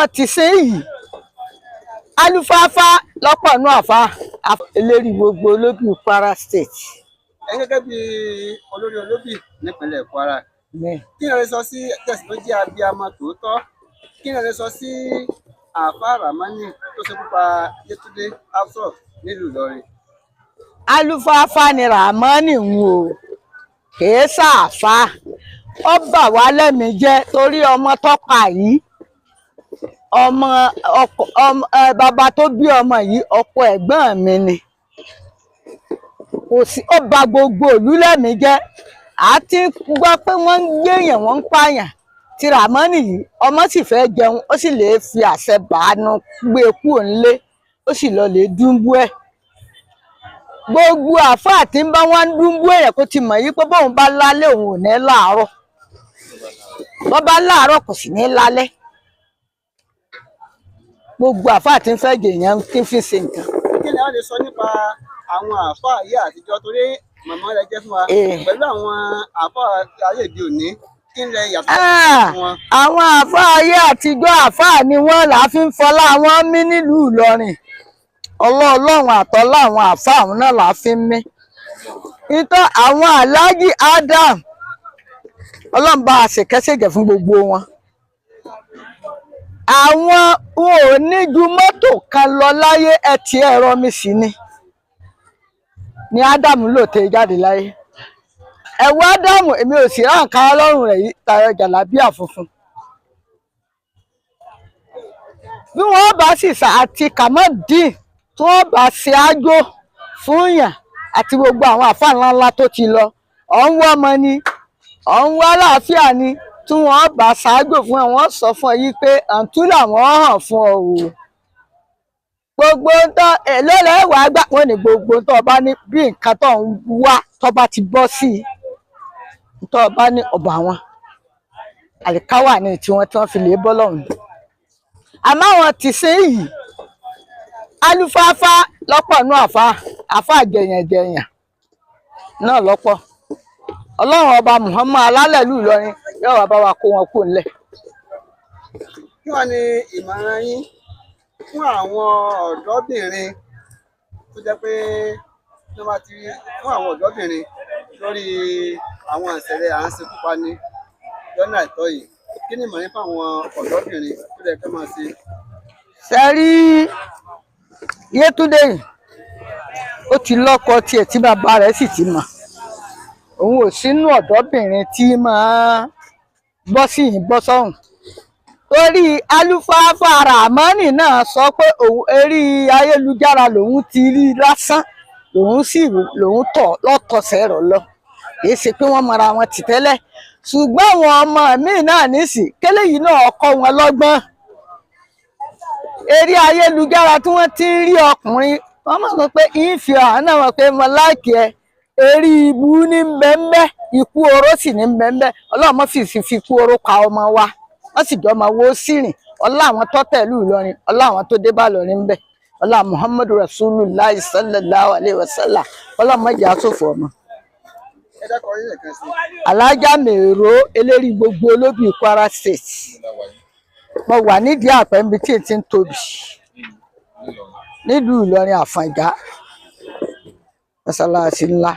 àmọ́ ti ṣe yìí alúfáfá lọ́pọ̀ nú àfa eléri gbogbo olóbì Kwara State. ẹ gẹ́gẹ́ bí olórí olóbì nípínlẹ̀ Kwara kí ni ẹ lè sọ sí tẹ̀sí tó jẹ́ abiyamọ tòótọ́ kí ni ẹ lè sọ sí àáfàá Ràmánì tó ṣekú pa Yétúndé Afsor nílùú Ìlọrin. alúfáfá ni Ràmánì ń wò kìí ṣàfà ó bà wá lẹ́mìí jẹ́ torí ọmọ tọ́pa yìí ọmọ bàbá tó bí ọmọ yìí ọkọ ẹ̀gbọ́n mi ni kò sí ó bà gbogbo ìlú lẹ́mìí jẹ́ àti gbọ́ pé wọ́n ń gbéyàn wọ́n ń pààyàn ti Ràmánì yìí ọmọ sì fẹ́ jẹun ó sì lè fi àṣẹ bàánú gbé kúrò nílé ó sì lọ lè dúnbú ẹ̀ gbogbo àfáà tí ń bá wọn dúnbú èèyàn kó ti mọ̀ yí pé bóun bá lálẹ́ òun ò ní láàárọ̀ bó bá láàárọ̀ kò sì ní lálẹ́ gbogbo àfáà tí ń fẹ́ jèèyàn tí ń fi ṣe nǹkan. kí ni a lè sọ nípa àwọn àfáà ayé àtijọ́ torí màmá rẹ jẹ́ fún wa pẹ̀lú àwọn àfáà ayé òde òní kí ni yàtọ̀ sí wọn. àwọn àfáà ayé àtijọ́ àfáà ni wọ́n là á fi ń fọlá wọn mí nílùú Ìlọrin ọlọ́run àtọ́lá àwọn àfáà àwọn náà là á fi ń mí nítorí àwọn Alhaji Adam ọlọ́run bá a ṣèkẹ́ṣègẹ̀ fún gbogbo wọn àwọn wọn ò ní ju mọ́tò kan lọ láyé ẹtì ẹ̀rọ mi sí ni Ádámù lò tẹ jáde láyé ẹ̀wù Ádámù èmi ò sì ráǹkà ọlọ́run rẹ̀ yìí tayọ jàlábíà funfun bí wọ́n bá sì sà àti kàmọ́dín tí wọ́n bá ṣe ájò fún yàn àti gbogbo àwọn àfáà ńláńlá tó ti lọ ọ̀hún wọ́n ọmọ ni ọ̀hún wọ́n àlàáfíà ni tí wọ́n bá ṣáájò fún ẹ wọ́n sọ fún ẹ yí pé àǹtú làwọn hàn fún ọ o gbogbo tó èlò lẹ́wà gbà wọ́n ní gbogbo tó bá ní bí nǹkan tó ń wá tó bá ti bọ́ sí i tó bá ní ọ̀bà wọn àlìkáwà ní tiwọn tí wọ́n fi lè bọ́ lọ́hùn àmọ́ àwọn ti ṣe yìí alúfáfá lọ́pọ̀ nú àfáà jẹ̀yàn náà lọ́pọ̀ ọlọ́run ọba Muhammad alálẹ̀lú Ìlọrin yóò wá bá wa kó wọn kó ńlẹ̀. kí wàá ní ìmọ̀ràn yín fún àwọn ọ̀dọ́bìnrin tó jẹ́ pé wọ́n bá ti fún àwọn ọ̀dọ́bìnrin lórí àwọn ìṣẹ̀lẹ̀ à ń ṣekú pani lọ́nà àìtọ́ yìí kí ni ìmọ̀ràn fún àwọn ọ̀dọ́bìnrin tó lè fẹ́ máa ṣe. ṣe rí Yétúndé yìí ó ti lọ́kọ tiẹ̀ tí bàbá rẹ̀ sì ti mọ̀ òun ò sínú ọ̀dọ́bìnrin tí máa bọ́ sí yìí bọ́ sọ́hùn torí alúfáfá Ràmánì náà sọ pé òun eré ayélujára lòun ti rí lásán lòun tọ̀ lọ́tọ̀ọ̀sẹ̀ rọ̀ lọ kìí ṣe pé wọ́n mọra wọn ti tẹ́lẹ̀ ṣùgbọ́n àwọn ọmọ mi náà nísì kélé yìí náà kọ́ wọn lọ́gbọ́n eré ayélujára tí wọ́n ti ń rí ọkùnrin wọ́n mọ̀ sọ pé ìfì ọ̀hán náà wọ́n pé mo láìkì ẹ eré ibu ní mbẹ́mbẹ́ ikú oró sì ní mbẹ́mbẹ́ ọlọ́run mọ́ fi ikú oró pa ọmọ wa wọ́n sì jọ ọmọ wo sírìn ọlá àwọn tó tẹ̀lú Ìlọrin ọlá àwọn tó dé bá Ìlọrin ń bẹ̀ ọlá Muhammadu Rasulullah sallallahu alaihi wasallam ọlọ́run mọ́jà sófò ọmọ. Alájà Mèrò eléri gbogbo olóbì Kwara State mo wà nídìí àpẹ́ńbí tí ètí ń tóbi nílùú Ìlọrin Àfọ̀njá mọ́sálásí ńlá.